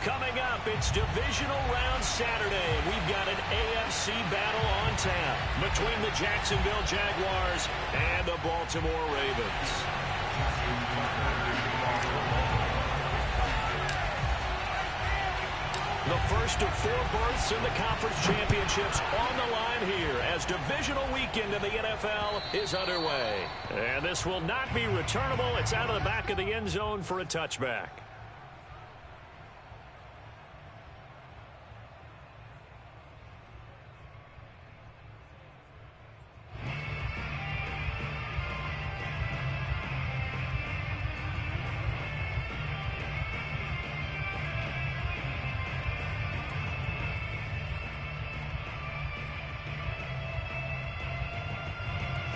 Coming up, it's divisional round Saturday, and we've got an AFC battle on tap between the Jacksonville Jaguars and the Baltimore Ravens. The first of 4 berths in the conference championships on the line here as divisional weekend in the NFL is underway. And this will not be returnable. It's out of the back of the end zone for a touchback.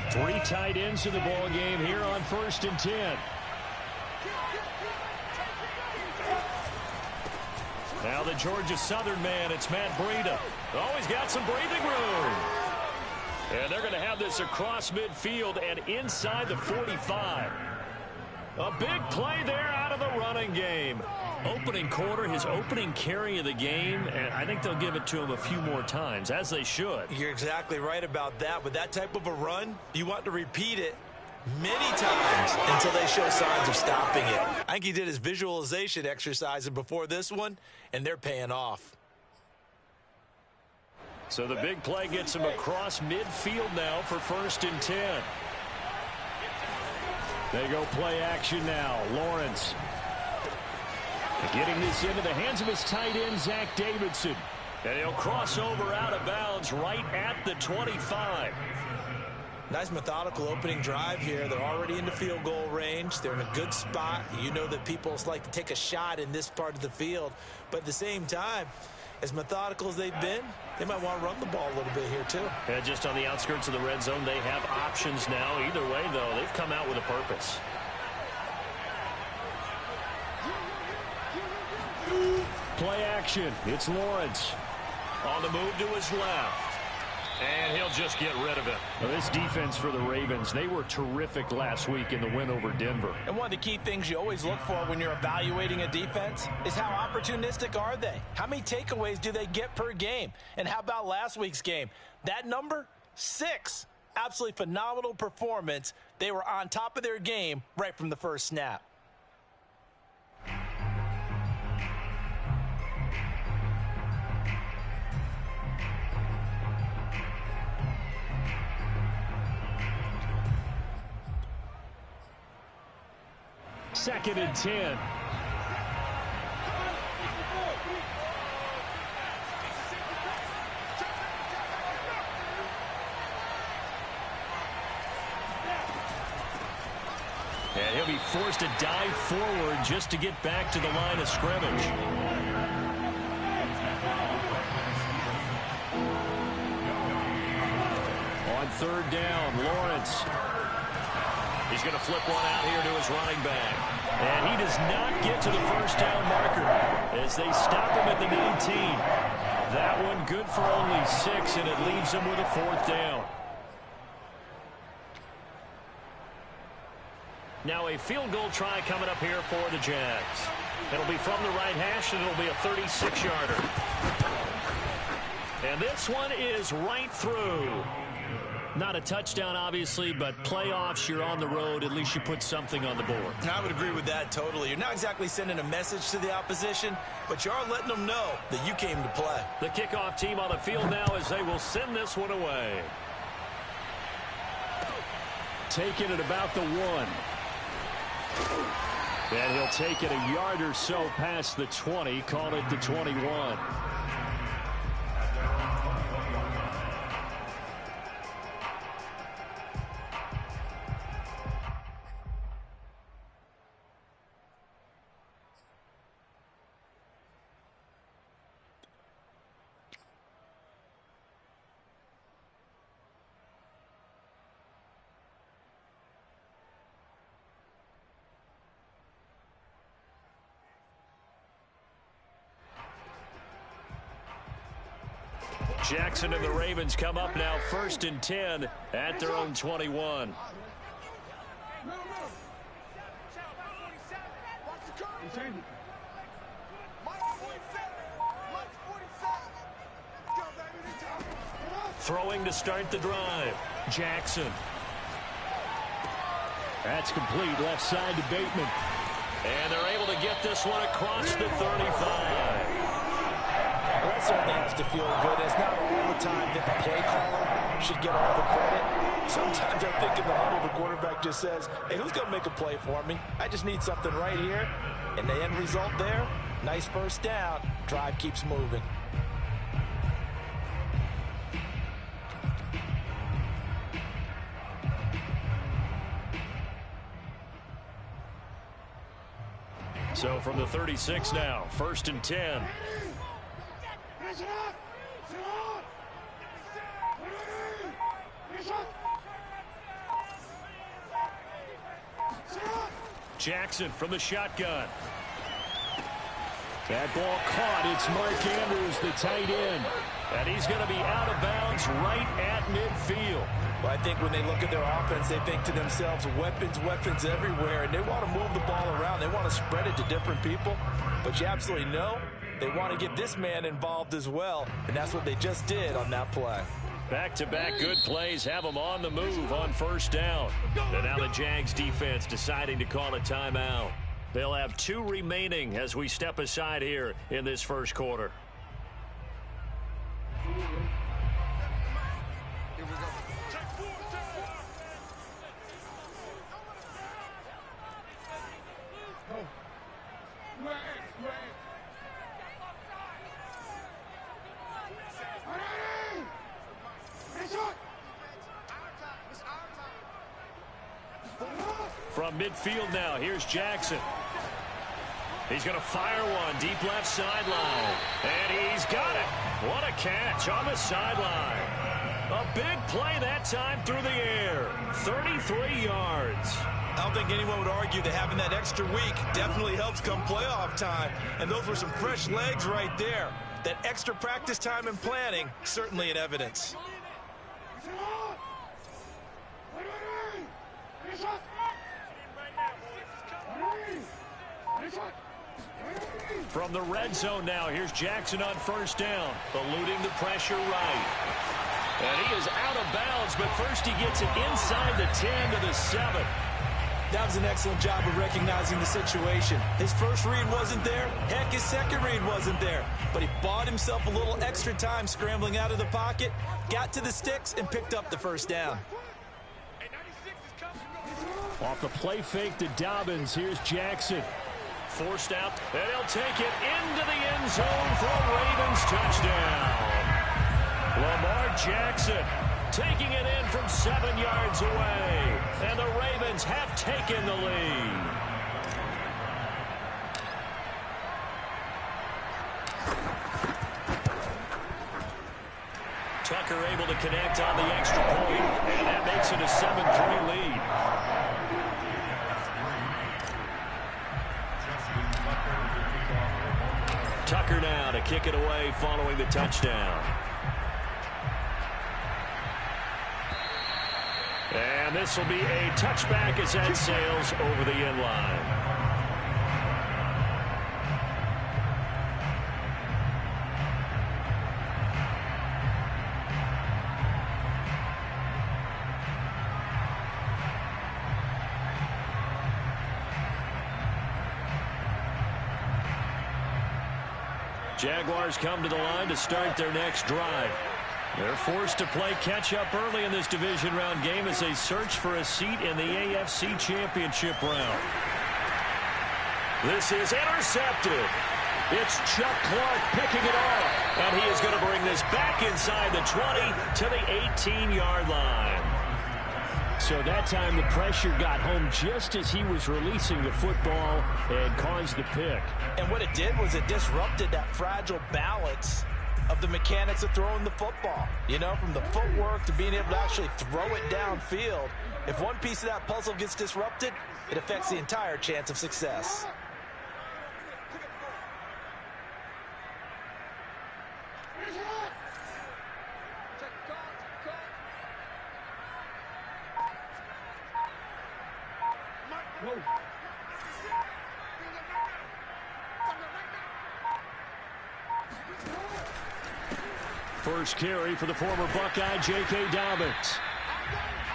Three tight ends in the ball game here on 1st and 10. Now the Georgia Southern man, it's Matt Breida. Always got some breathing room. And they're going to have this across midfield and inside the 45. A big play there out of the running game. Opening quarter, his opening carry of the game, and I think they'll give it to him a few more times, as they should. You're exactly right about that. With that type of a run, you want to repeat it many times until they show signs of stopping it. I think he did his visualization exercise before this one, and they're paying off. So the big play gets him across midfield now for 1st and 10. They go play action now. Lawrence getting this into the hands of his tight end, Zach Davidson. And he'll cross over out of bounds right at the 25. Nice methodical opening drive here. They're already into field goal range. They're in a good spot. You know that people like to take a shot in this part of the field. But at the same time, as methodical as they've been, they might want to run the ball a little bit here too. Yeah, just on the outskirts of the red zone, they have options now. Either way, though, they've come out with a purpose. Play action. It's Lawrence. On the move to his left. And he'll just get rid of it. Well, this defense for the Ravens, they were terrific last week in the win over Denver. And one of the key things you always look for when you're evaluating a defense is how opportunistic are they? How many takeaways do they get per game? And how about last week's game? That number, 6. Absolutely phenomenal performance. They were on top of their game right from the first snap. Second and 10. And he'll be forced to dive forward just to get back to the line of scrimmage. On 3rd down, Lawrence. He's going to flip one out here to his running back. And he does not get to the first down marker as they stop him at the 19. That one good for only 6, and it leaves him with a 4th down. Now a field goal try coming up here for the Jags. It'll be from the right hash, and it'll be a 36-yarder. And this one is right through. Not a touchdown, obviously, but playoffs, you're on the road. At least you put something on the board. I would agree with that totally. You're not exactly sending a message to the opposition, but you are letting them know that you came to play. The kickoff team on the field now as they will send this one away. Taking it about the 1. And he'll take it a yard or so past the 20, call it the 21. Jackson and the Ravens come up now 1st and 10 at their own 21. Throwing to start the drive. Jackson. That's complete left side to Bateman. And they're able to get this one across the 35. Well, that certainly has to feel good. It's not all the time that the play caller should get all the credit. Sometimes I think in the huddle, the quarterback just says, hey, who's going to make a play for me? I just need something right here. And the end result there, nice first down. Drive keeps moving. So from the 36 now, 1st and 10. Jackson from the shotgun. That ball caught. It's Mark Andrews, the tight end. And he's going to be out of bounds right at midfield. Well, I think when they look at their offense, they think to themselves, weapons, weapons everywhere. And they want to move the ball around. They want to spread it to different people. But you absolutely know they want to get this man involved as well. And that's what they just did on that play. Back-to-back good plays have them on the move on first down. And now the Jags defense deciding to call a timeout. They'll have 2 remaining as we step aside here in this first quarter. From midfield now, here's Jackson. He's going to fire one deep left sideline. And he's got it. What a catch on the sideline. A big play that time through the air. 33 yards. I don't think anyone would argue that having that extra week definitely helps come playoff time. And those were some fresh legs right there. That extra practice time and planning, certainly in evidence. From the red zone now, here's Jackson on first down, eluding the pressure right. And he is out of bounds, but first he gets it inside the 10 to the 7. That was an excellent job of recognizing the situation. His first read wasn't there. Heck, his second read wasn't there. But he bought himself a little extra time scrambling out of the pocket, got to the sticks, and picked up the first down. Off the play fake to Dobbins, here's Jackson. Forced out, and he'll take it into the end zone for a Ravens touchdown. Lamar Jackson taking it in from 7 yards away. And the Ravens have taken the lead. Tucker able to connect on the extra point, and that makes it a 7-3 lead. Tucker now to kick it away following the touchdown. And this will be a touchback as that sails over the end line. Jaguars come to the line to start their next drive. They're forced to play catch-up early in this division round game as they search for a seat in the AFC Championship round. This is intercepted. It's Chuck Clark picking it off, and he is going to bring this back inside the 20 to the 18-yard line. So that time the pressure got home just as he was releasing the football and caused the pick. And what it did was it disrupted that fragile balance of the mechanics of throwing the football. You know, from the footwork to being able to actually throw it downfield. If one piece of that puzzle gets disrupted, it affects the entire chance of success. First carry for the former Buckeye, J.K. Dobbins.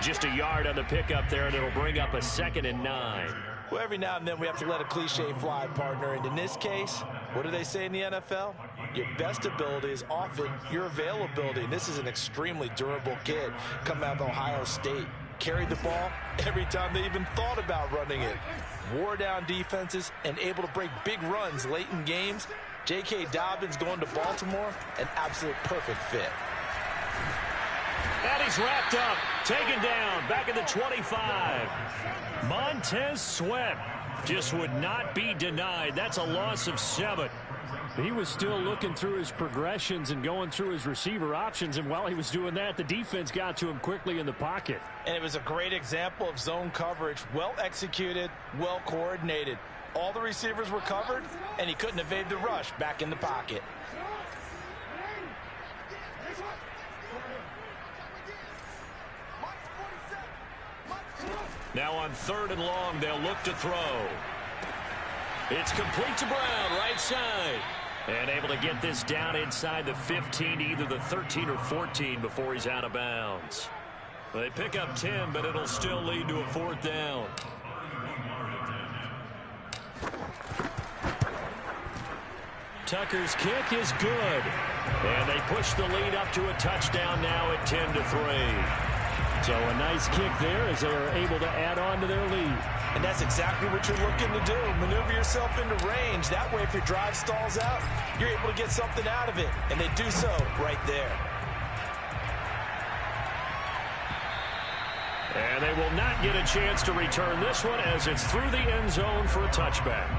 Just a yard on the pickup there, and it'll bring up a 2nd and 9. Well, every now and then we have to let a cliche fly, partner. And in this case, what do they say in the NFL? Your best ability is often your availability. And this is an extremely durable kid coming out of Ohio State. Carried the ball every time they even thought about running it. Wore down defenses and able to break big runs late in games. J.K. Dobbins going to Baltimore, an absolute perfect fit. And he's wrapped up, taken down, back at the 25. Montez Sweat just would not be denied. That's a loss of 7. He was still looking through his progressions and going through his receiver options, and while he was doing that, the defense got to him quickly in the pocket. And it was a great example of zone coverage. Well executed, well coordinated. All the receivers were covered, and he couldn't evade the rush back in the pocket. Now on 3rd and long, they'll look to throw. It's complete to Brown, right side. And able to get this down inside the 15, either the 13 or 14 before he's out of bounds. They pick up 10, but it'll still lead to a 4th down. Tucker's kick is good. And they push the lead up to a touchdown now at 10-3. So a nice kick there as they are able to add on to their lead. And that's exactly what you're looking to do. Maneuver yourself into range. That way, if your drive stalls out, you're able to get something out of it. And they do so right there. And they will not get a chance to return this one as it's through the end zone for a touchback.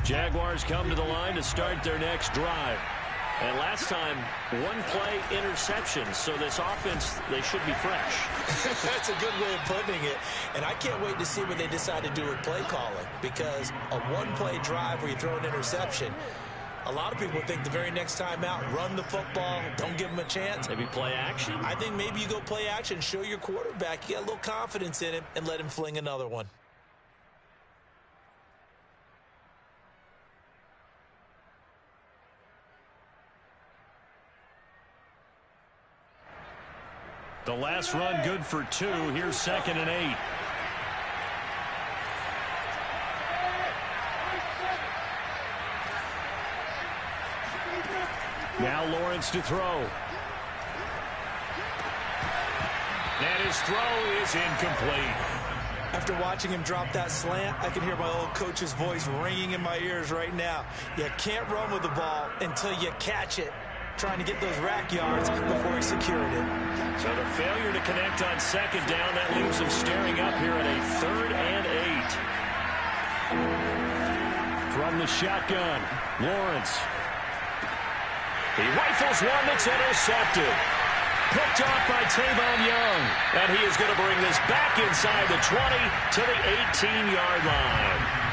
Jaguars come to the line to start their next drive. And last time, 1-play interception. So this offense, they should be fresh. That's a good way of putting it. And I can't wait to see what they decide to do with play calling. Because a 1-play drive where you throw an interception, a lot of people think the very next time out, run the football, don't give them a chance. Maybe play action? I think maybe you go play action, show your quarterback, you get a little confidence in him, and let him fling another one. The last run good for 2. Here's 2nd and 8. Now Lawrence to throw. And his throw is incomplete. After watching him drop that slant, I can hear my old coach's voice ringing in my ears right now. You can't run with the ball until you catch it. Trying to get those rack yards before he secured it. So the failure to connect on 2nd down, that leaves him staring up here at a 3rd and 8. From the shotgun, Lawrence. He rifles one that's intercepted. Picked off by Tavon Young. And he is going to bring this back inside the 20 to the 18-yard line.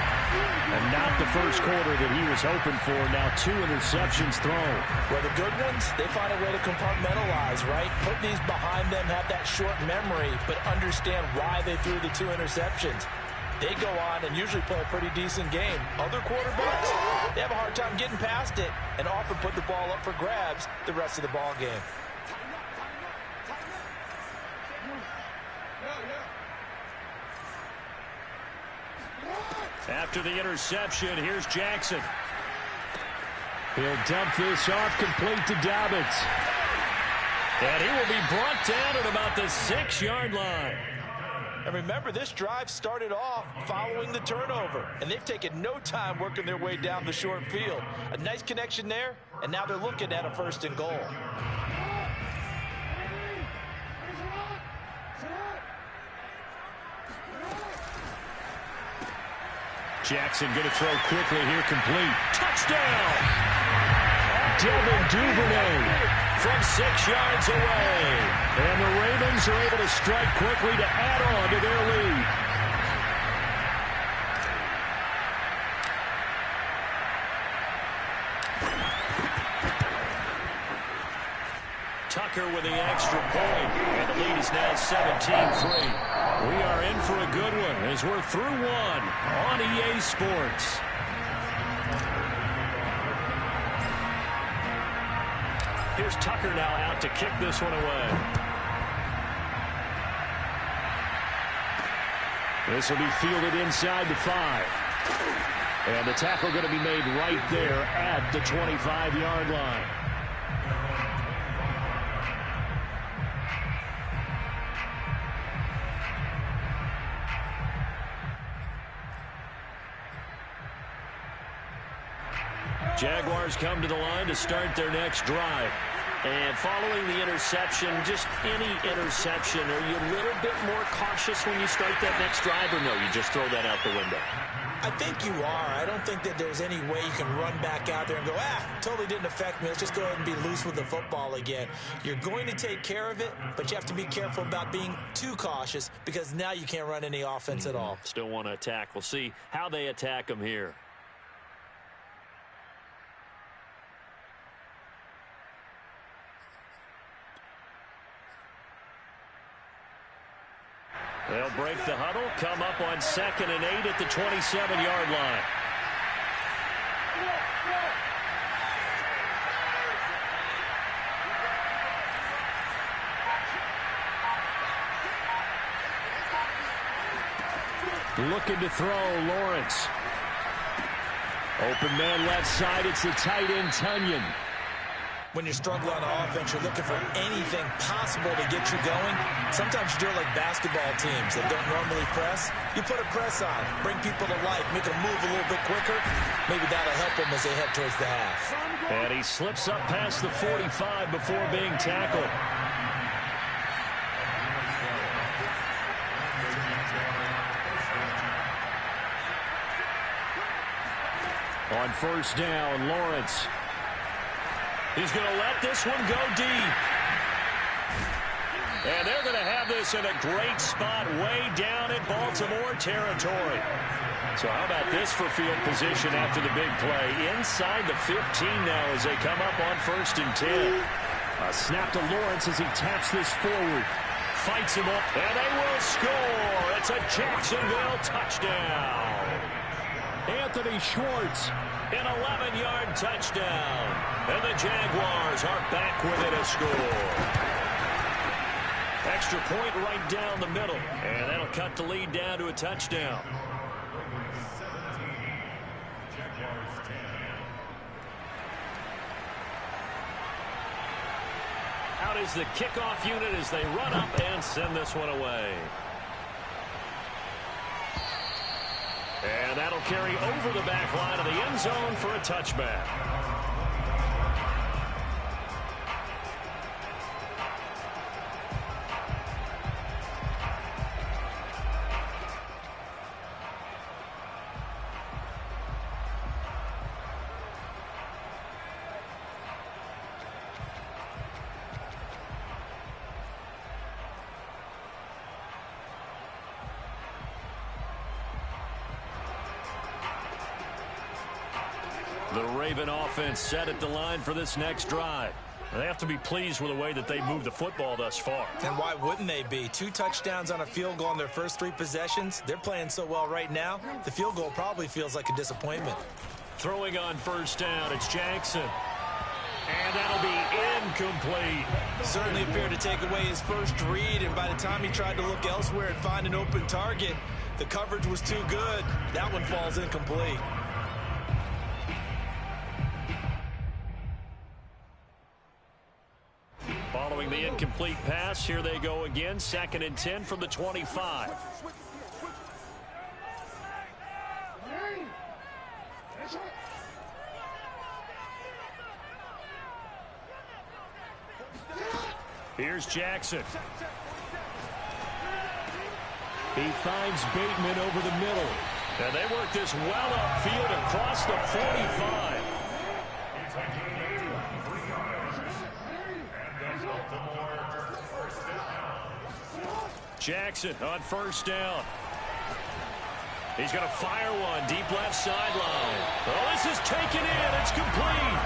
And not the first quarter that he was hoping for. Now 2 interceptions thrown. Well, the good ones, they find a way to compartmentalize, right? Put these behind them, have that short memory, but understand why they threw the 2 interceptions. They go on and usually play a pretty decent game. Other quarterbacks, they have a hard time getting past it and often put the ball up for grabs the rest of the ball game. After the interception, here's Jackson. He'll dump this off complete to Dobbins. And he will be brought down at about the 6-yard line. And remember, this drive started off following the turnover. And they've taken no time working their way down the short field. A nice connection there, and now they're looking at a 1st and goal. Jackson going to throw quickly here, complete. Touchdown! Devin Duvernay from 6 yards away. And the Ravens are able to strike quickly to add on to their lead. Tucker with the extra point. And the lead is now 17-3. We are in for a good one as we're through one on EA Sports. Here's Tucker now out to kick this one away. This will be fielded inside the 5. And the tackle going to be made right there at the 25-yard line. Jaguars come to the line to start their next drive. And following the interception, just any interception, are you a little bit more cautious when you start that next drive, or no, you just throw that out the window? I think you are. I don't think that there's any way you can run back out there and go, totally didn't affect me. Let's just go ahead and be loose with the football again. You're going to take care of it, but you have to be careful about being too cautious because now you can't run any offense at all. Still want to attack. We'll see how they attack them here. They'll break the huddle, come up on 2nd and 8 at the 27-yard line. Looking to throw, Lawrence. Open man left side, it's the tight end, Tunyon. When you're struggling on offense, you're looking for anything possible to get you going. Sometimes you do it like basketball teams that don't normally press. You put a press on, bring people to life, make them move a little bit quicker. Maybe that'll help them as they head towards the half. And he slips up past the 45 before being tackled. On 1st down, Lawrence. He's going to let this one go deep. And they're going to have this in a great spot way down in Baltimore territory. So how about this for field position after the big play? Inside the 15 now as they come up on 1st and 10. A snap to Lawrence as he taps this forward. Fights him up, and they will score. It's a Jacksonville touchdown. Anthony Schwartz, an 11-yard touchdown. And the Jaguars are back within a score. Extra point right down the middle. And that'll cut the lead down to a touchdown. Out is the kickoff unit as they run up and send this one away. And that'll carry over the back line of the end zone for a touchback. The Raven offense set at the line for this next drive. They have to be pleased with the way that they moved the football thus far. And why wouldn't they be? 2 touchdowns on a field goal in their first 3 possessions. They're playing so well right now, the field goal probably feels like a disappointment. Throwing on 1st down, it's Jackson. And that'll be incomplete. Certainly appeared to take away his first read, and by the time he tried to look elsewhere and find an open target, the coverage was too good. That one falls incomplete. Following the incomplete pass, here they go again. 2nd and 10 from the 25. Here's Jackson. He finds Bateman over the middle. And they work this well upfield across the 45. Jackson on 1st down. He's going to fire one deep left sideline. Oh, this is taken in. It's complete.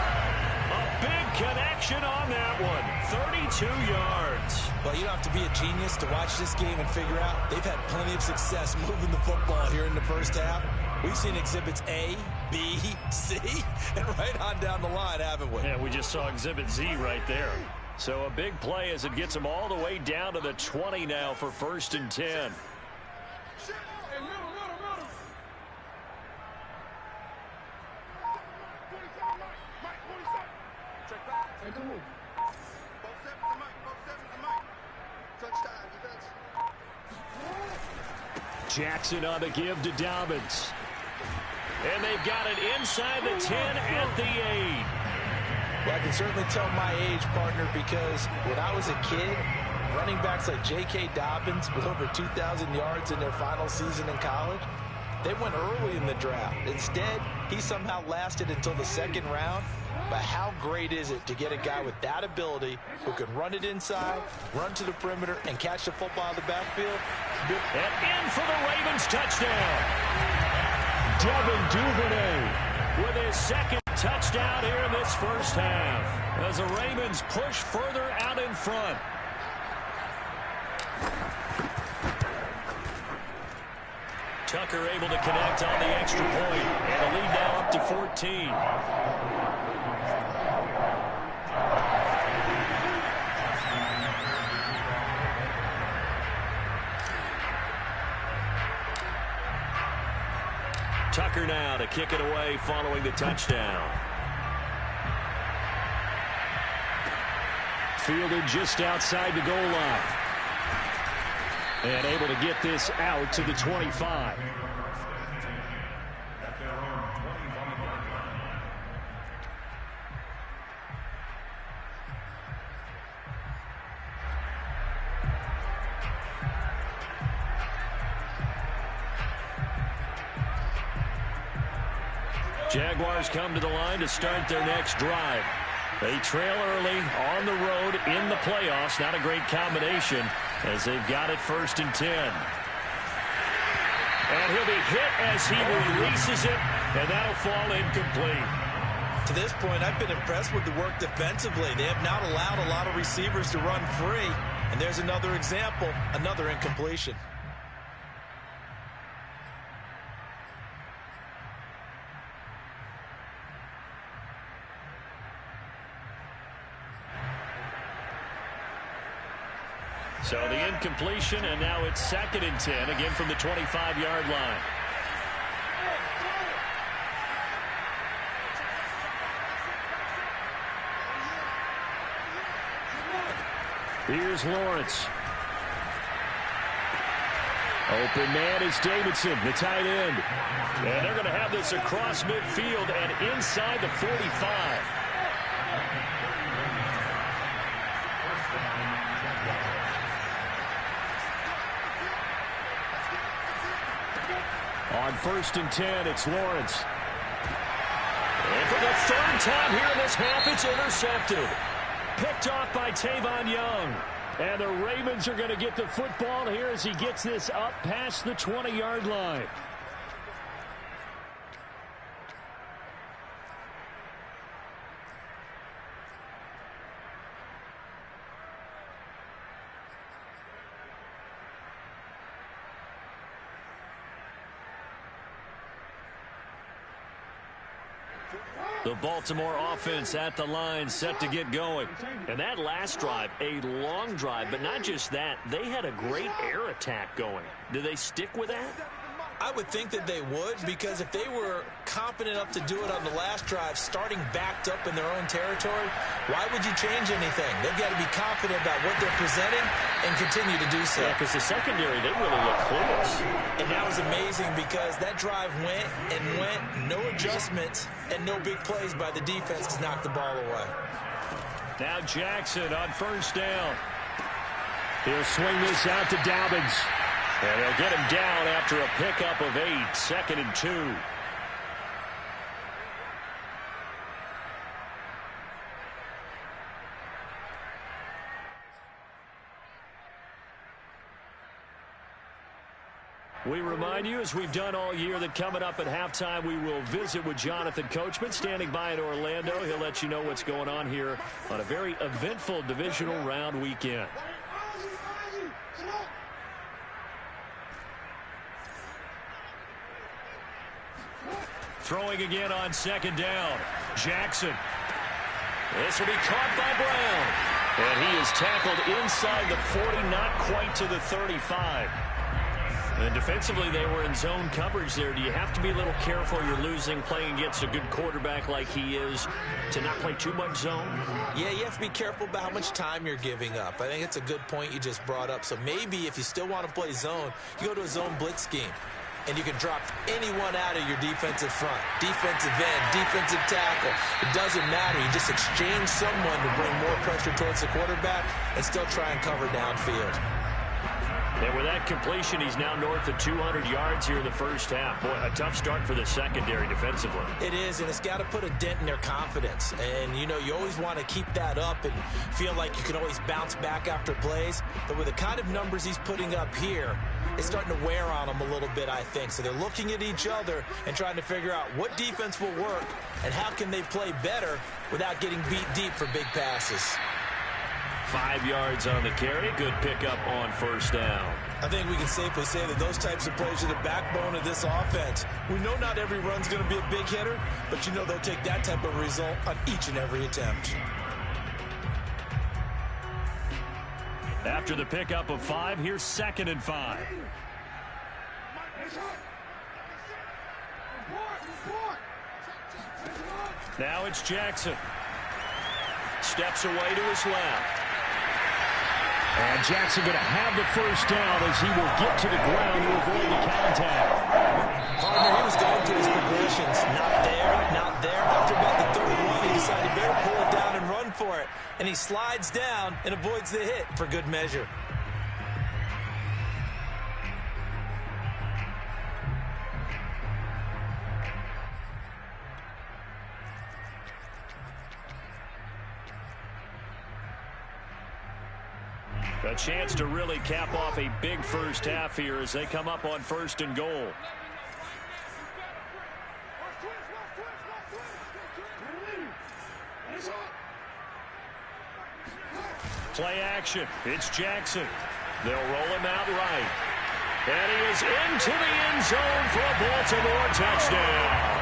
A big connection on that one. 32 yards. Well, you don't have to be a genius to watch this game and figure out they've had plenty of success moving the football here in the first half. We've seen exhibits A, B, C, and right on down the line, haven't we? Yeah, we just saw exhibit Z right there. So a big play as it gets them all the way down to the 20 now for 1st and 10. Jackson on the give to Dobbins. And they've got it inside the 10 at the 8. Well, I can certainly tell my age, partner, because when I was a kid, running backs like J.K. Dobbins with over 2,000 yards in their final season in college, they went early in the draft. Instead, he somehow lasted until the 2nd round. But how great is it to get a guy with that ability who can run it inside, run to the perimeter, and catch the football in the backfield? And in for the Ravens touchdown. Devin Duvernay with his 2nd touchdown here in this first half as the Ravens push further out in front. Tucker able to connect on the extra point, and the lead now up to 14. Tucker now to kick it away following the touchdown. Fielded just outside the goal line. And able to get this out to the 25. Jaguars come to the line to start their next drive. They trail early on the road in the playoffs. Not a great combination as they've got it 1st and 10. And he'll be hit as he releases it, and that'll fall incomplete. To this point, I've been impressed with the work defensively. They have not allowed a lot of receivers to run free. And there's another example, another incompletion. So the incompletion, and now it's 2nd and 10, again from the 25-yard line. Here's Lawrence. Open man is Davidson, the tight end. And they're going to have this across midfield and inside the 45. On 1st and 10, it's Lawrence. And for the 3rd time here in this half, it's intercepted. Picked off by Tavon Young. And the Ravens are going to get the football here as he gets this up past the 20-yard line. The Baltimore offense at the line set to get going. And that last drive, a long drive, but not just that. They had a great air attack going. Do they stick with that? I would think that they would, because if they were competent enough to do it on the last drive, starting backed up in their own territory, why would you change anything? They've got to be confident about what they're presenting and continue to do so. Yeah, because the secondary, they really look close. And that was amazing because that drive went and went, no adjustments, and no big plays by the defense to knock the ball away. Now Jackson on 1st down. He'll swing this out to Dobbins. And he'll get him down after a pickup of 8, 2nd and 2. We remind you, as we've done all year, that coming up at halftime, we will visit with Jonathan Coachman, standing by in Orlando. He'll let you know what's going on here on a very eventful divisional round weekend. Throwing again on second down. Jackson. This will be caught by Brown. And he is tackled inside the 40, not quite to the 35. And defensively, they were in zone coverage there. Do you have to be a little careful? You're losing, playing against a good quarterback like he is, to not play too much zone? Yeah, you have to be careful about how much time you're giving up. I think it's a good point you just brought up. So maybe if you still want to play zone, you go to a zone blitz scheme. And you can drop anyone out of your defensive front. Defensive end, defensive tackle. It doesn't matter. You just exchange someone to bring more pressure towards the quarterback and still try and cover downfield. And with that completion, he's now north of 200 yards here in the first half. Boy, a tough start for the secondary defensively. It is, and it's got to put a dent in their confidence. And, you know, you always want to keep that up and feel like you can always bounce back after plays. But with the kind of numbers he's putting up here, it's starting to wear on them a little bit, I think. So they're looking at each other and trying to figure out what defense will work and how can they play better without getting beat deep for big passes. 5 yards on the carry. Good pickup on first down. I think we can safely say that those types of plays are the backbone of this offense. We know not every run's going to be a big hitter, but you know they'll take that type of result on each and every attempt. After the pickup of 5, here's 2nd and 5. Now it's Jackson. Steps away to his left. And Jackson going to have the first down as he will get to the ground to avoid the contact. Partner, he was going through his progressions. Not there, not there. After about the third one, he decided to better pull it down and run for it. And he slides down and avoids the hit for good measure. A chance to really cap off a big first half here as they come up on 1st and goal. Play action. It's Jackson. They'll roll him out right. And he is into the end zone for a Baltimore touchdown.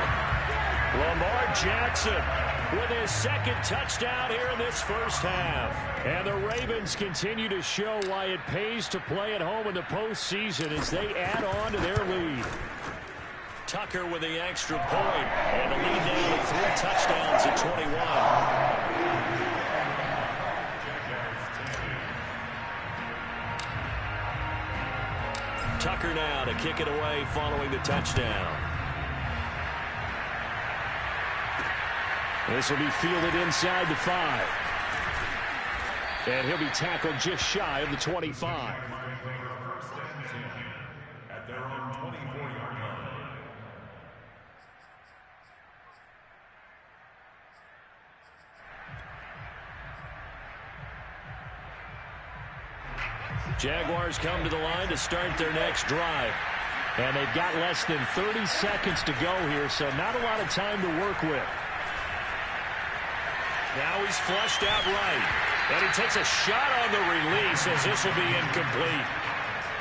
Lamar Jackson with his 2nd touchdown here in this first half. And the Ravens continue to show why it pays to play at home in the postseason as they add on to their lead. Tucker with the extra point, and a lead down to 3 touchdowns at 21. Tucker now to kick it away following the touchdown. This will be fielded inside the 5. And he'll be tackled just shy of the 25. At their own 24-yard line. Jaguars come to the line to start their next drive. And they've got less than 30 seconds to go here, so not a lot of time to work with. Now he's flushed out right. And he takes a shot on the release as this will be incomplete.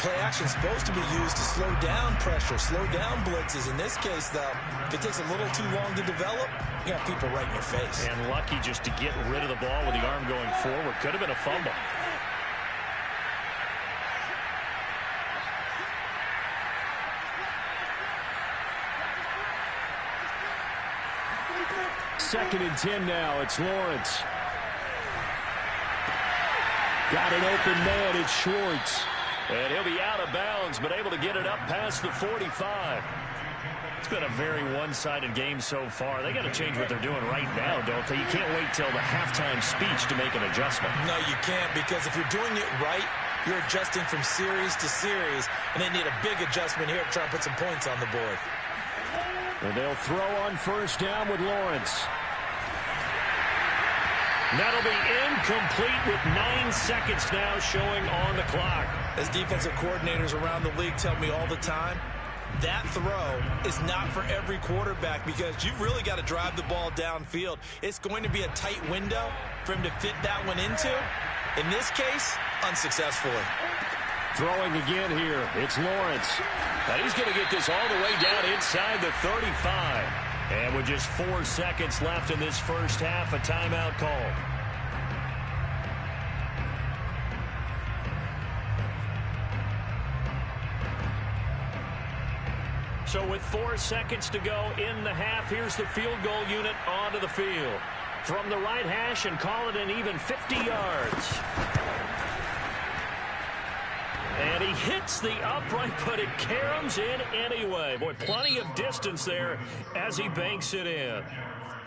Play action is supposed to be used to slow down pressure, slow down blitzes. In this case, though, if it takes a little too long to develop, you got people right in your face. And lucky just to get rid of the ball with the arm going forward. Could have been a fumble. Second and 10 now. It's Lawrence. Got an open man. It's Schwartz. And he'll be out of bounds, but able to get it up past the 45. It's been a very one-sided game so far. They got to change what they're doing right now, don't they? You can't wait till the halftime speech to make an adjustment. No, you can't, because if you're doing it right, you're adjusting from series to series, and they need a big adjustment here to try and put some points on the board. And they'll throw on first down with Lawrence. That'll be incomplete with 9 seconds now showing on the clock. As defensive coordinators around the league tell me all the time, that throw is not for every quarterback because you've really got to drive the ball downfield. It's going to be a tight window for him to fit that one into. In this case, unsuccessfully. Throwing again here, it's Lawrence. And he's going to get this all the way down inside the 35. And with just 4 seconds left in this first half, a timeout called. So with 4 seconds to go in the half, here's the field goal unit onto the field. From the right hash and call it an even 50 yards. And he hits the upright, but it caroms in anyway. Boy, plenty of distance there as he banks it in.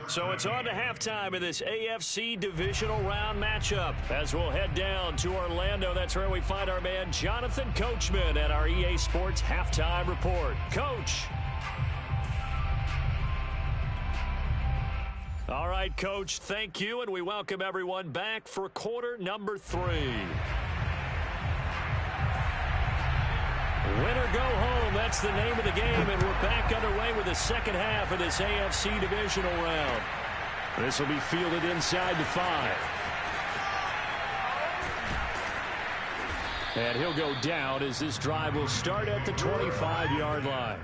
So it's on to halftime in this AFC divisional round matchup. As we'll head down to Orlando, that's where we find our man Jonathan Coachman at our EA Sports Halftime Report. Coach. All right, Coach, thank you, and we welcome everyone back for quarter number 3. Winner go home, that's the name of the game, and we're back underway with the second half of this AFC divisional round. This will be fielded inside the 5. And he'll go down as this drive will start at the 25-yard line.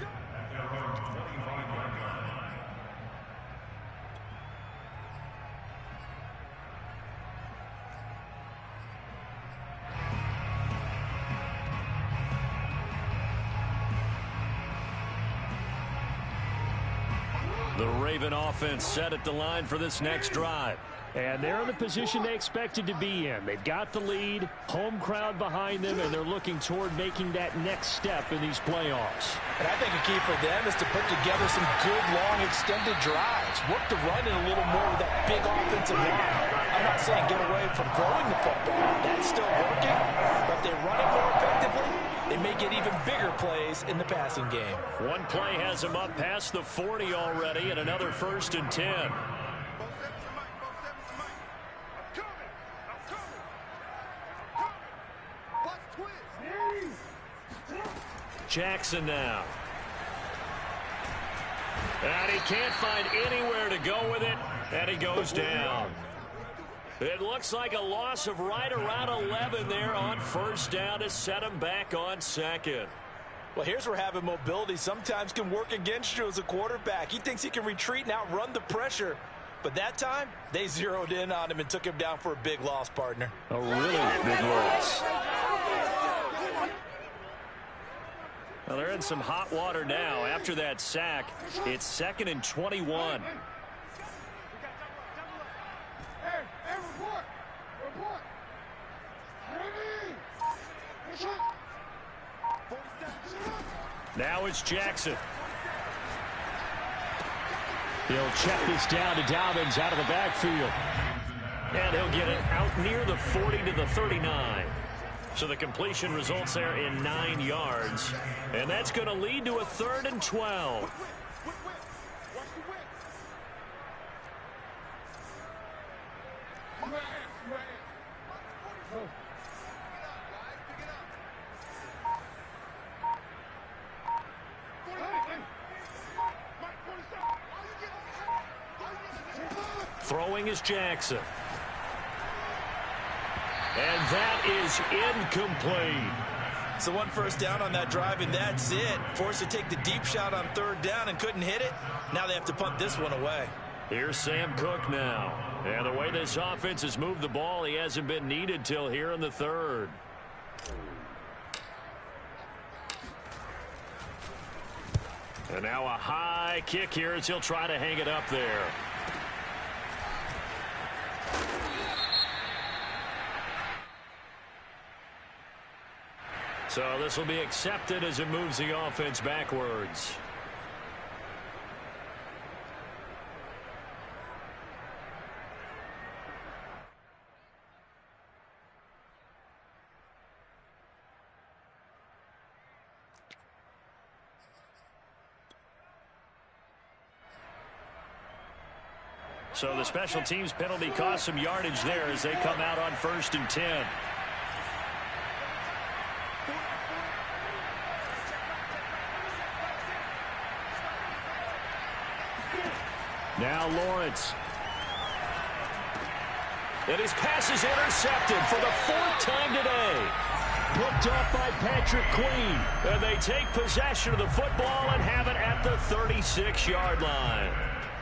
The Raven offense set at the line for this next drive. And they're in the position they expected to be in. They've got the lead, home crowd behind them, and they're looking toward making that next step in these playoffs. And I think a key for them is to put together some good, long, extended drives. Work the run in a little more with that big offensive line. I'm not saying get away from throwing the football. That's still working. But if they run it more effectively, they may get even bigger plays in the passing game. One play has him up past the 40 already, and another 1st and 10. Jackson now. And he can't find anywhere to go with it, and he goes down. It looks like a loss of right around 11 there on 1st down to set him back on 2nd. Well, here's where having mobility sometimes can work against you as a quarterback. He thinks he can retreat and outrun the pressure. But that time, they zeroed in on him and took him down for a big loss, partner. A really big loss. Well, they're in some hot water now. After that sack, it's 2nd and 21. Now it's Jackson. He'll check this down to Dobbins out of the backfield. And he'll get it out near the 40 to the 39. So the completion results there in 9 yards. And that's going to lead to a 3rd and 12. Throwing is Jackson. And that is incomplete. So 1 first down on that drive, and that's it. Forced to take the deep shot on 3rd down and couldn't hit it. Now they have to punt this one away. Here's Sam Cook now. And the way this offense has moved the ball, he hasn't been needed till here in the 3rd. And now a high kick here as he'll try to hang it up there. So this will be accepted as it moves the offense backwards. So the special teams penalty cost some yardage there as they come out on 1st and 10. Now Lawrence. And his pass is intercepted for the 4th time today. Picked up by Patrick Queen. And they take possession of the football and have it at the 36-yard line.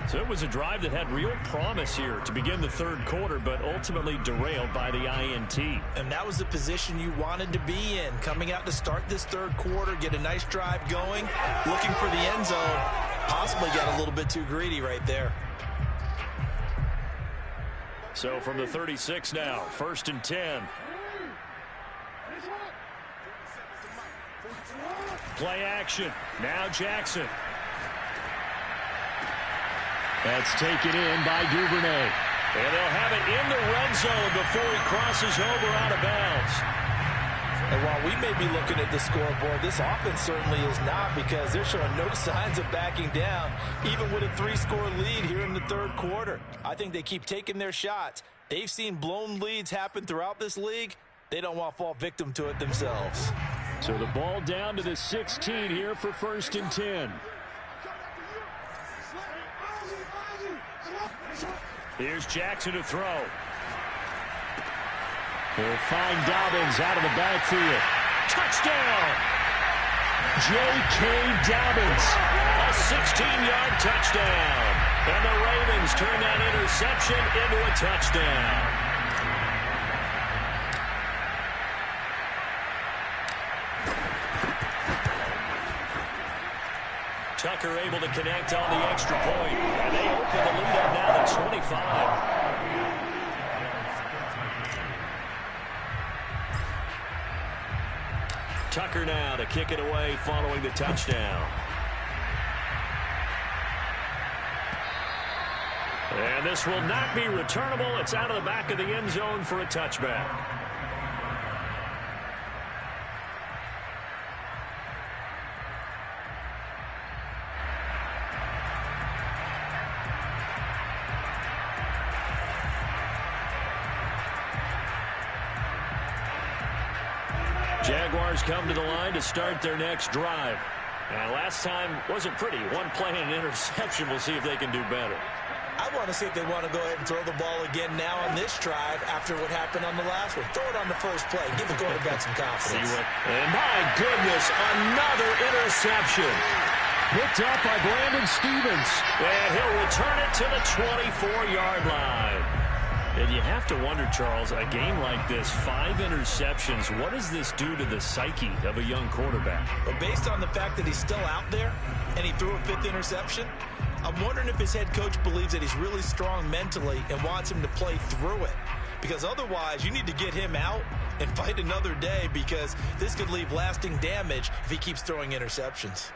So it was a drive that had real promise here to begin the 3rd quarter, but ultimately derailed by the INT. And that was the position you wanted to be in, coming out to start this 3rd quarter, get a nice drive going, looking for the end zone, possibly got a little bit too greedy right there. So from the 36 now, 1st and 10. Play action. Now Jackson. That's taken in by Duvernay. And they'll have it in the red zone before he crosses over out of bounds. And while we may be looking at the scoreboard, this offense certainly is not, because they're showing no signs of backing down, even with a 3-score lead here in the 3rd quarter. I think they keep taking their shots. They've seen blown leads happen throughout this league. They don't want to fall victim to it themselves. So the ball down to the 16 here for 1st and 10. Here's Jackson to throw. He'll find Dobbins out of the backfield. Touchdown! J.K. Dobbins. A 16-yard touchdown. And the Ravens turn that interception into a touchdown. Tucker able to connect on the extra point. And they open the lead up now to 25. Tucker now to kick it away following the touchdown. And this will not be returnable. It's out of the back of the end zone for a touchback. Jaguars come to the line to start their next drive. And last time wasn't pretty. One play and an interception. We'll see if they can do better. I want to see if they want to go ahead and throw the ball again now on this drive after what happened on the last one. Throw it on the first play. Give the quarterback some confidence. And my goodness, another interception. Picked up by Brandon Stevens. And he'll return it to the 24-yard line. And you have to wonder, Charles, a game like this, 5 interceptions, what does this do to the psyche of a young quarterback? But based on the fact that he's still out there and he threw a 5th interception, I'm wondering if his head coach believes that he's really strong mentally and wants him to play through it. Because otherwise, you need to get him out and fight another day, because this could leave lasting damage if he keeps throwing interceptions.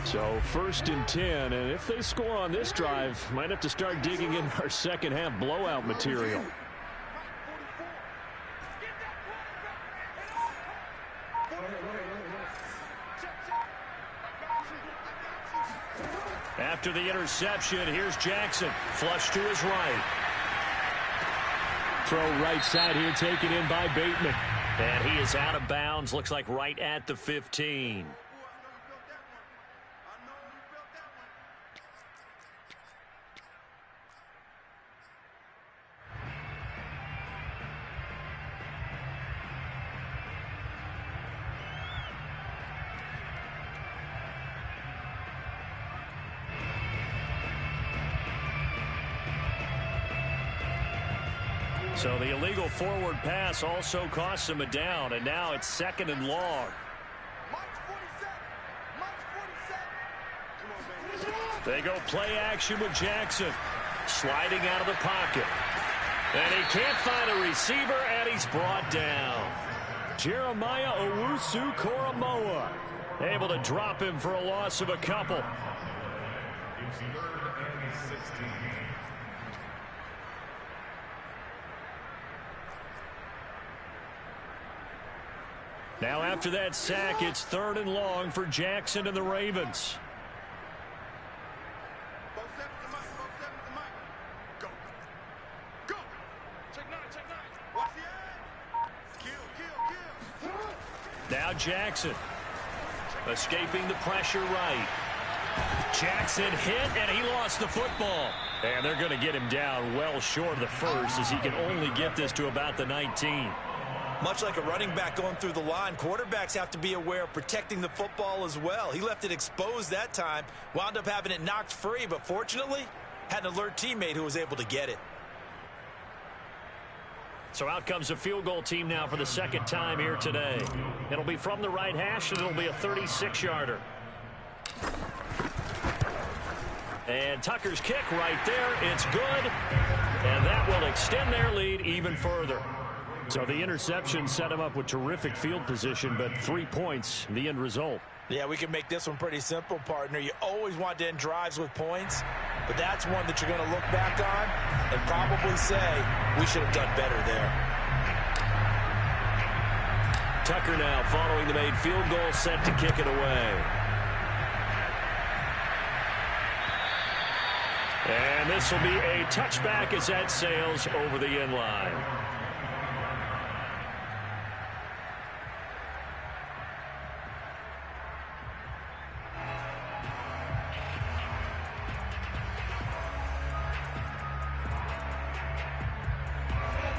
So 1st and 10, and if they score on this drive, might have to start digging in our second half blowout material. After the interception, here's Jackson. Flush to his right. Throw right side here, taken in by Bateman. And he is out of bounds, looks like right at the 15. So the illegal forward pass also costs him a down, and now it's 2nd and long. They go play action with Jackson, sliding out of the pocket. And he can't find a receiver, and he's brought down. Jeremiah Owusu-Koramoah able to drop him for a loss of a couple. It's 3rd and 16. Now after that sack, it's 3rd and long for Jackson and the Ravens. Now Jackson escaping the pressure right. Jackson hit, and he lost the football. And they're going to get him down well short of the first, as he can only get this to about the 19. Much like a running back going through the line, quarterbacks have to be aware of protecting the football as well. He left it exposed that time, wound up having it knocked free, but fortunately had an alert teammate who was able to get it. So out comes a field goal team now for the 2nd time here today. It'll be from the right hash, and it'll be a 36-yarder. And Tucker's kick right there. It's good. And that will extend their lead even further. So the interception set him up with terrific field position, but 3 points, the end result. Yeah, we can make this one pretty simple, partner. You always want to end drives with points, but that's one that you're going to look back on and probably say, we should have done better there. Tucker now following the made field goal, set to kick it away. And this will be a touchback as that sails over the end line.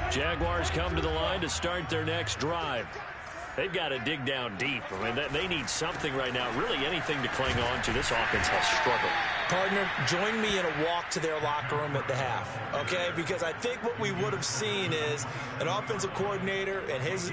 Jaguars come to the line to start their next drive. They've got to dig down deep. I mean, they need something right now, really anything to cling on to. This offense has struggled. Partner, join me in a walk to their locker room at the half, okay? Because I think what we would have seen is an offensive coordinator and his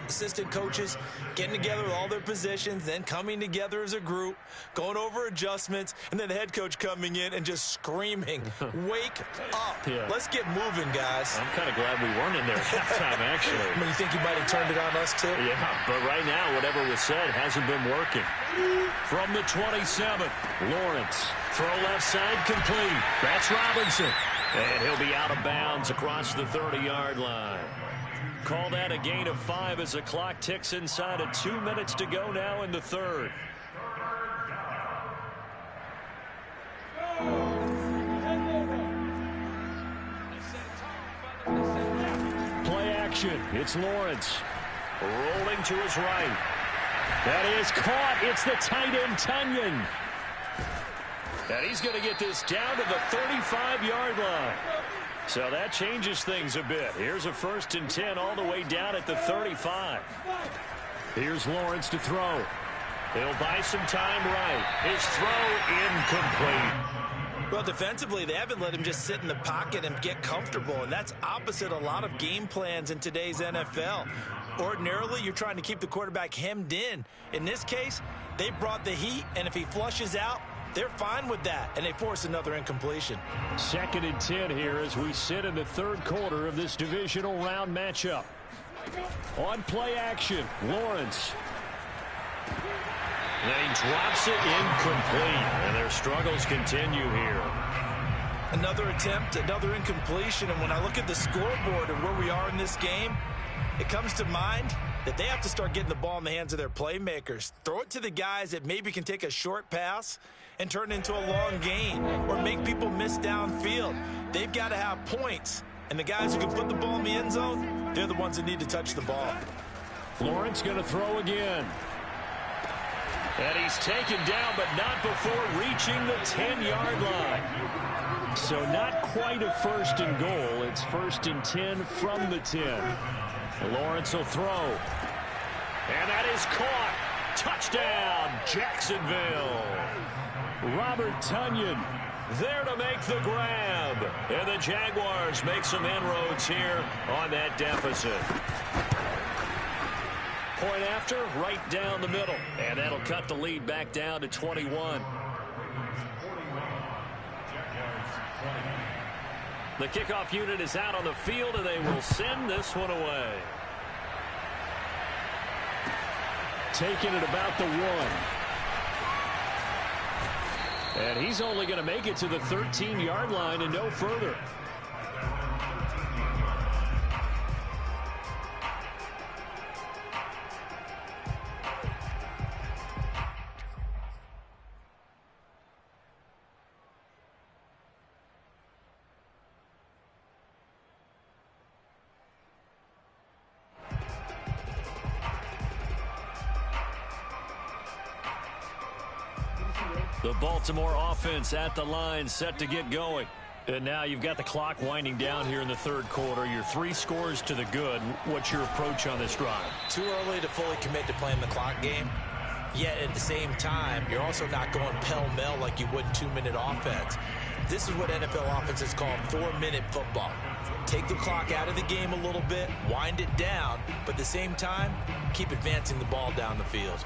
assistant coaches getting together with all their positions, then coming together as a group, going over adjustments, and then the head coach coming in and just screaming, wake up. Yeah. Let's get moving, guys. I'm kind of glad we weren't in there at halftime, actually. I mean, you think he might have turned it on us, too? Yeah, but right now, whatever was said hasn't been working. From the 27th, Lawrence. Throw left side complete. That's Robinson. And he'll be out of bounds across the 30-yard line. Call that a gain of 5 as the clock ticks inside of 2 minutes to go now in the 3rd. Play action. It's Lawrence. Rolling to his right. That is caught. It's the tight end, Tunyon. And he's going to get this down to the 35-yard line. So that changes things a bit. Here's a 1st and 10 all the way down at the 35. Here's Lawrence to throw. He'll buy some time right. His throw incomplete. Well, defensively, they haven't let him just sit in the pocket and get comfortable, and that's opposite a lot of game plans in today's NFL. Ordinarily, you're trying to keep the quarterback hemmed in. In this case, they brought the heat, and if he flushes out, they're fine with that, and they force another incompletion. 2nd and 10 here as we sit in the 3rd quarter of this divisional round matchup. On play action, Lawrence. And he drops it incomplete, and their struggles continue here. Another attempt, another incompletion, and when I look at the scoreboard and where we are in this game, it comes to mind that they have to start getting the ball in the hands of their playmakers. Throw it to the guys that maybe can take a short pass and turn it into a long gain or make people miss downfield. They've got to have points, and the guys who can put the ball in the end zone, they're the ones that need to touch the ball. Lawrence going to throw again. And he's taken down, but not before reaching the 10-yard line. So not quite a 1st and goal. It's 1st and 10 from the 10. Lawrence will throw. And that is caught. Touchdown, Jacksonville. Robert Tunyon there to make the grab. And the Jaguars make some inroads here on that deficit. Point after, right down the middle. And that'll cut the lead back down to 21. The kickoff unit is out on the field, and they will send this one away. Taking it about the 1. And he's only going to make it to the 13-yard line and no further. The Baltimore offense at the line, set to get going. And now you've got the clock winding down here in the third quarter. Your 3 scores to the good. What's your approach on this drive? Too early to fully commit to playing the clock game. Yet at the same time, you're also not going pell-mell like you would in 2-minute offense. This is what NFL offenses call 4-minute football. Take the clock out of the game a little bit, wind it down, but at the same time, keep advancing the ball down the field.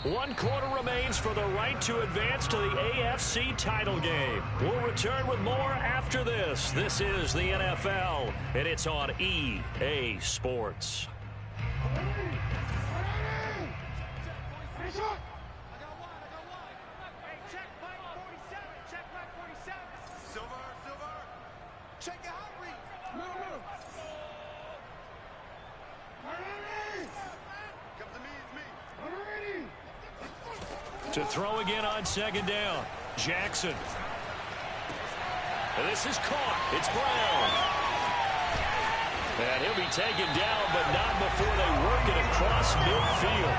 One quarter remains for the right to advance to the AFC title game. We'll return with more after this. This is the NFL, and it's on EA Sports. To throw again on second down. Jackson. And this is caught. It's Brown. And he'll be taken down, but not before they work it across midfield.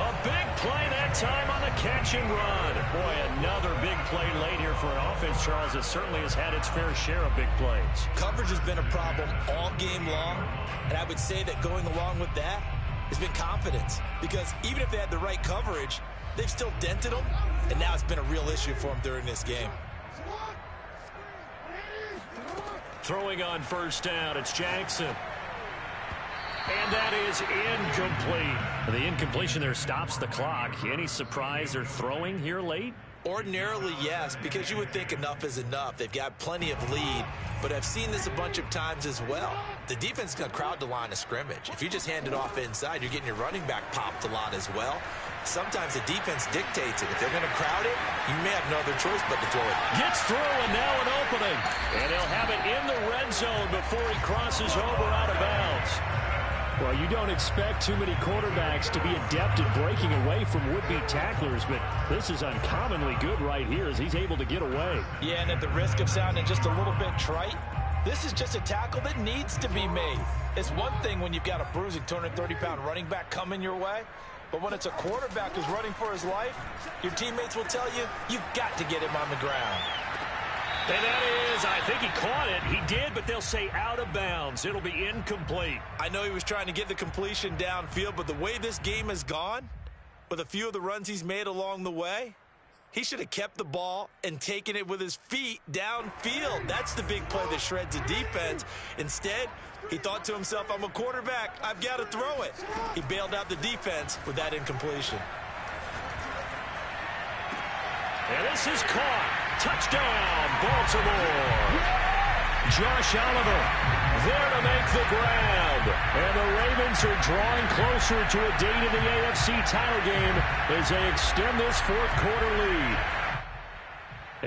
A big play that time on the catch and run. Boy, another big play late here for an offense, Charles, that certainly has had its fair share of big plays. Coverage has been a problem all game long, and I would say that going along with that has been confidence. Because even if they had the right coverage, they've still dented them, and now it's been a real issue for them during this game. Throwing on first down, it's Jackson. And that is incomplete. The incompletion there stops the clock. Any surprise they're throwing here late? Ordinarily, yes, because you would think enough is enough. They've got plenty of lead, but I've seen this a bunch of times as well. The defense is going to crowd the line of scrimmage. If you just hand it off inside, you're getting your running back popped a lot as well. Sometimes the defense dictates it. If they're going to crowd it, you may have no other choice but to throw it. Gets through, and now an opening. And he'll have it in the red zone before he crosses over out of bounds. Well, you don't expect too many quarterbacks to be adept at breaking away from would-be tacklers, but this is uncommonly good right here as he's able to get away. Yeah, and at the risk of sounding just a little bit trite, this is just a tackle that needs to be made. It's one thing when you've got a bruising 230-pound running back coming your way, but when it's a quarterback who's running for his life, your teammates will tell you, you've got to get him on the ground. And that is, I think he caught it. He did, but they'll say out of bounds. It'll be incomplete. I know he was trying to get the completion downfield, but the way this game has gone, with a few of the runs he's made along the way, he should have kept the ball and taken it with his feet downfield. That's the big play that shreds a defense. Instead, he thought to himself, I'm a quarterback. I've got to throw it. He bailed out the defense with that incompletion. And this is caught. Touchdown, Baltimore. Josh Oliver there to make the grab. And the Ravens are drawing closer to a date in the AFC title game as they extend this fourth quarter lead.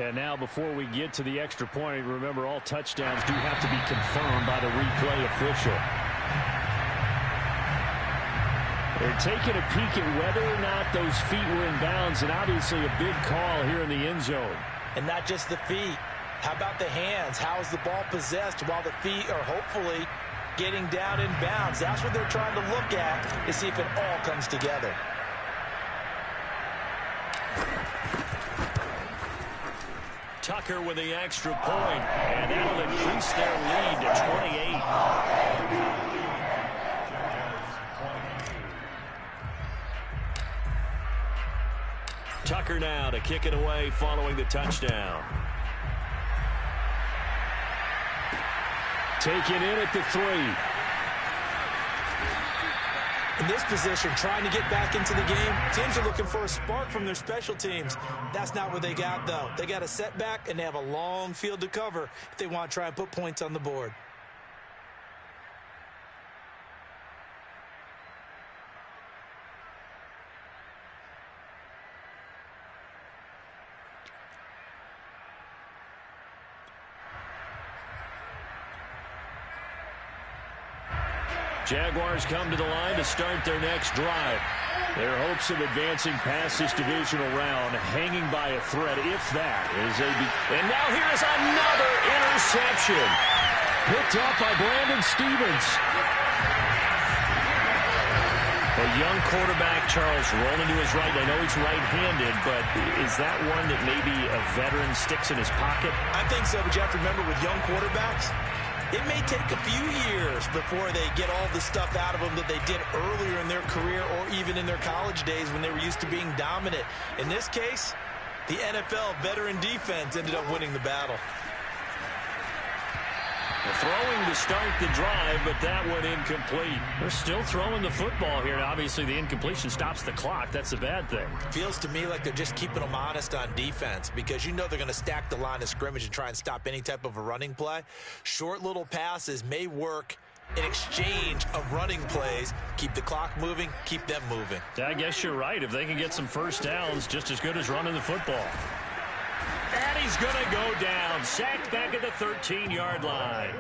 And now before we get to the extra point, remember all touchdowns do have to be confirmed by the replay official. They're taking a peek at whether or not those feet were in bounds, and obviously a big call here in the end zone. And not just the feet. How about the hands? How is the ball possessed while the feet are hopefully getting down in bounds? That's what they're trying to look at to see if it all comes together. Tucker with the extra point, and that'll increase their lead to 28. Tucker now to kick it away following the touchdown. Taken in at the 3. In this position, trying to get back into the game, teams are looking for a spark from their special teams. That's not what they got, though. They got a setback, and they have a long field to cover if they want to try and put points on the board. Jaguars come to the line to start their next drive. Their hopes of advancing past this divisional round hanging by a thread, if that is a... And now here is another interception. Picked up by Brandon Stevens. A young quarterback, Charles, rolling to his right. I know he's right-handed, but is that one that maybe a veteran sticks in his pocket? I think so, but you have to remember with young quarterbacks, it may take a few years before they get all the stuff out of them that they did earlier in their career or even in their college days when they were used to being dominant. In this case, the NFL veteran defense ended up winning the battle. Throwing to start the drive, but that one incomplete. They're still throwing the football here. Now, obviously, the incompletion stops the clock. That's a bad thing. Feels to me like they're just keeping them honest on defense because you know they're going to stack the line of scrimmage and try and stop any type of a running play. Short little passes may work in exchange of running plays. Keep the clock moving, keep them moving. I guess you're right. If they can get some first downs, just as good as running the football. And he's going to go down. Sacked back at the 13-yard line.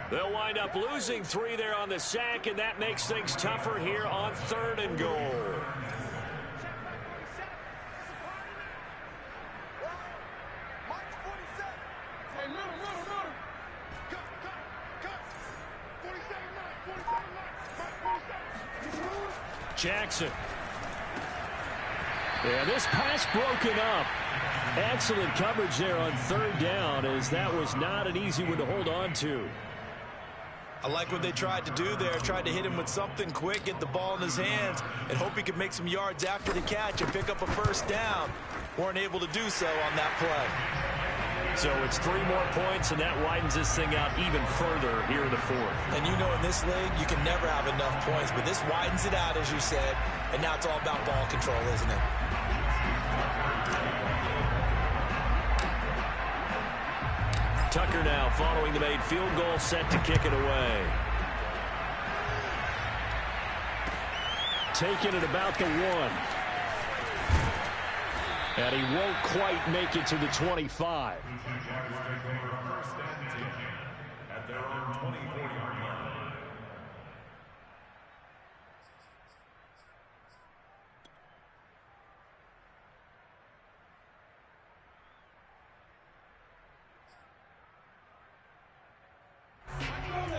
They'll wind up losing 3 there on the sack, and that makes things tougher here on 3rd and goal. Jackson. Yeah, this pass broken up. Excellent coverage there on 3rd down, as that was not an easy one to hold on to. I like what they tried to do there. Tried to hit him with something quick, get the ball in his hands, and hope he could make some yards after the catch and pick up a first down. Weren't able to do so on that play. So it's 3 more points, and that widens this thing out even further here in the 4th. And you know in this league, you can never have enough points, but this widens it out, as you said, and now it's all about ball control, isn't it? Tucker now following the made field goal, set to kick it away. Taking it about the 1. And he won't quite make it to the 25. At their own 24-yard line.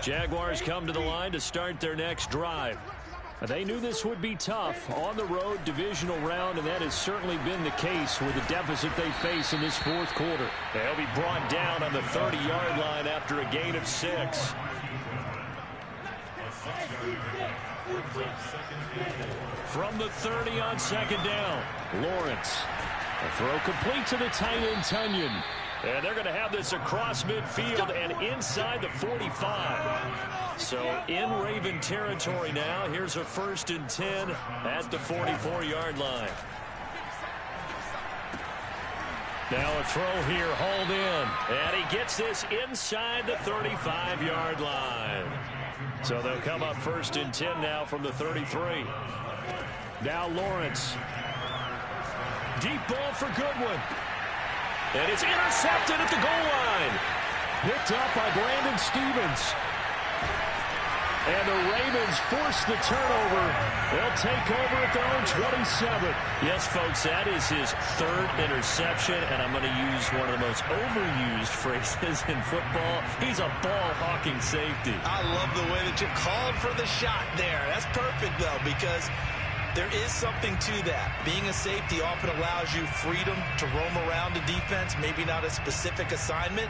Jaguars come to the line to start their next drive. They knew this would be tough on the road divisional round, and that has certainly been the case with the deficit they face in this 4th quarter. They'll be brought down on the 30-yard line after a gain of 6. From the 30 on 2nd down, Lawrence. A throw complete to the tight end, Tunyon. And they're going to have this across midfield and inside the 45. So in Raven territory now. Here's a 1st and 10 at the 44-yard line. Now a throw here, hauled in. And he gets this inside the 35-yard line. So they'll come up 1st and 10 now from the 33. Now Lawrence. Deep ball for Goodwin. And it's intercepted at the goal line. Picked up by Brandon Stevens. And the Ravens force the turnover. They'll take over at their own 27. Yes, folks, that is his 3rd interception, and I'm going to use one of the most overused phrases in football. He's a ball-hawking safety. I love the way that you called for the shot there. That's perfect, though, because there is something to that. Being a safety often allows you freedom to roam around the defense, maybe not a specific assignment.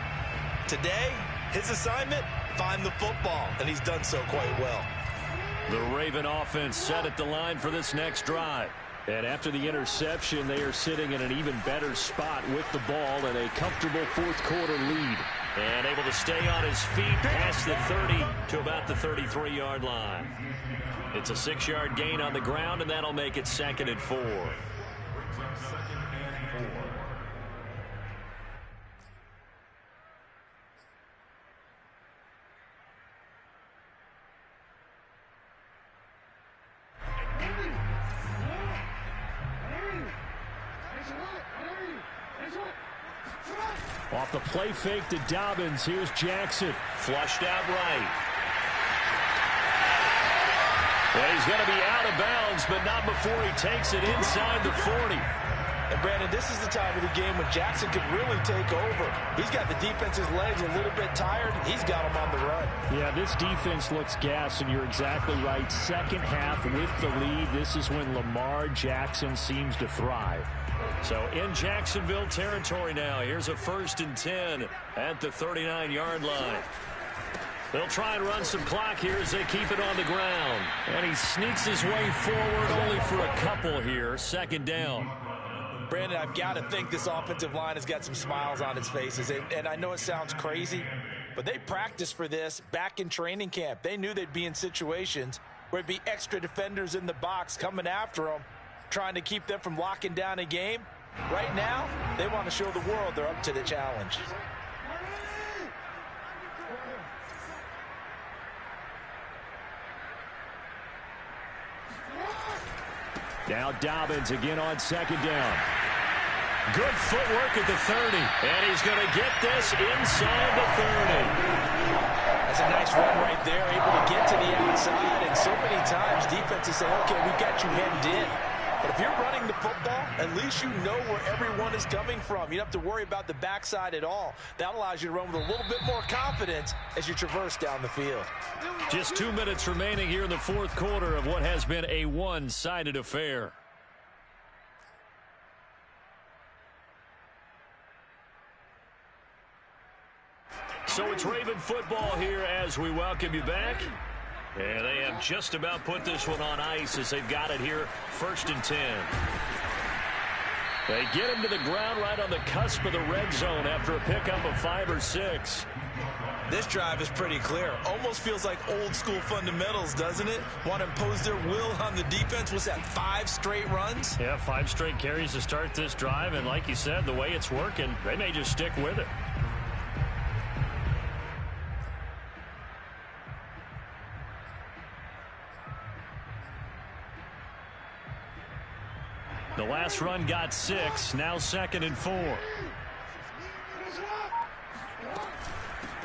Today, his assignment, find the football, and he's done so quite well. The Raven offense set at the line for this next drive. And after the interception, they are sitting in an even better spot with the ball and a comfortable 4th quarter lead. And able to stay on his feet past the 30 to about the 33-yard line. It's a 6-yard gain on the ground, and that'll make it 2nd and 4. Off the play fake to Dobbins. Here's Jackson. Flushed out right. Well, he's going to be out of bounds, but not before he takes it inside the 40. And, Brandon, this is the time of the game when Jackson could really take over. He's got the defense's legs a little bit tired. He's got them on the run. Yeah, this defense looks gassed, and you're exactly right. Second half with the lead, this is when Lamar Jackson seems to thrive. So in Jacksonville territory now, here's a 1st and 10 at the 39-yard line. They'll try and run some clock here as they keep it on the ground. And he sneaks his way forward only for a couple here. 2nd down. Brandon, I've got to think this offensive line has got some smiles on its faces. And I know it sounds crazy, but they practiced for this back in training camp. They knew they'd be in situations where it'd be extra defenders in the box coming after them, trying to keep them from locking down a game. Right now, they want to show the world they're up to the challenge. Now Dobbins again on 2nd down. Good footwork at the 30. And he's going to get this inside the 30. That's a nice run right there, able to get to the outside. And so many times defenses say, okay, we've got you hemmed in. But if you're running the football, at least you know where everyone is coming from. You don't have to worry about the backside at all. That allows you to run with a little bit more confidence as you traverse down the field. Just 2 minutes remaining here in the 4th quarter of what has been a one-sided affair. So it's Raven football here as we welcome you back. And they have just about put this one on ice as they've got it here, 1st and 10. They get him to the ground right on the cusp of the red zone after a pickup of 5 or 6. This drive is pretty clear. Almost feels like old school fundamentals, doesn't it? Want to impose their will on the defense. What's that, 5 straight runs? Yeah, 5 straight carries to start this drive. And like you said, the way it's working, they may just stick with it. The last run got 6. Now 2nd and 4.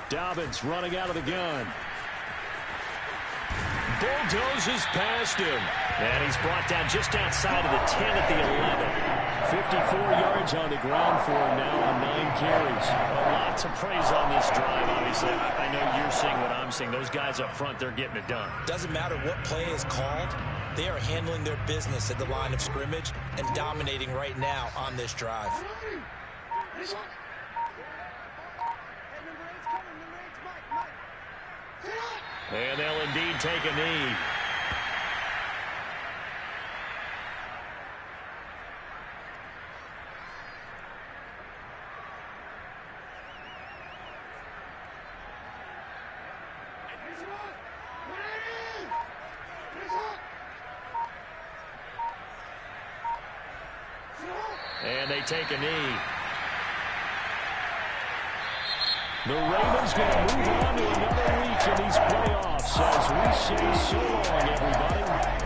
Dobbins running out of the gun. Bulldozes past him. And he's brought down just outside of the 10 at the 11. 54 yards on the ground for him now on 9 carries. Well, lots of praise on this drive, obviously. I know you're seeing what I'm seeing. Those guys up front, they're getting it done. Doesn't matter what play is called. They are handling their business at the line of scrimmage and dominating right now on this drive. And they'll indeed take a knee. And they take a knee. The Ravens going to move on to another week in these playoffs as we say so long, everybody.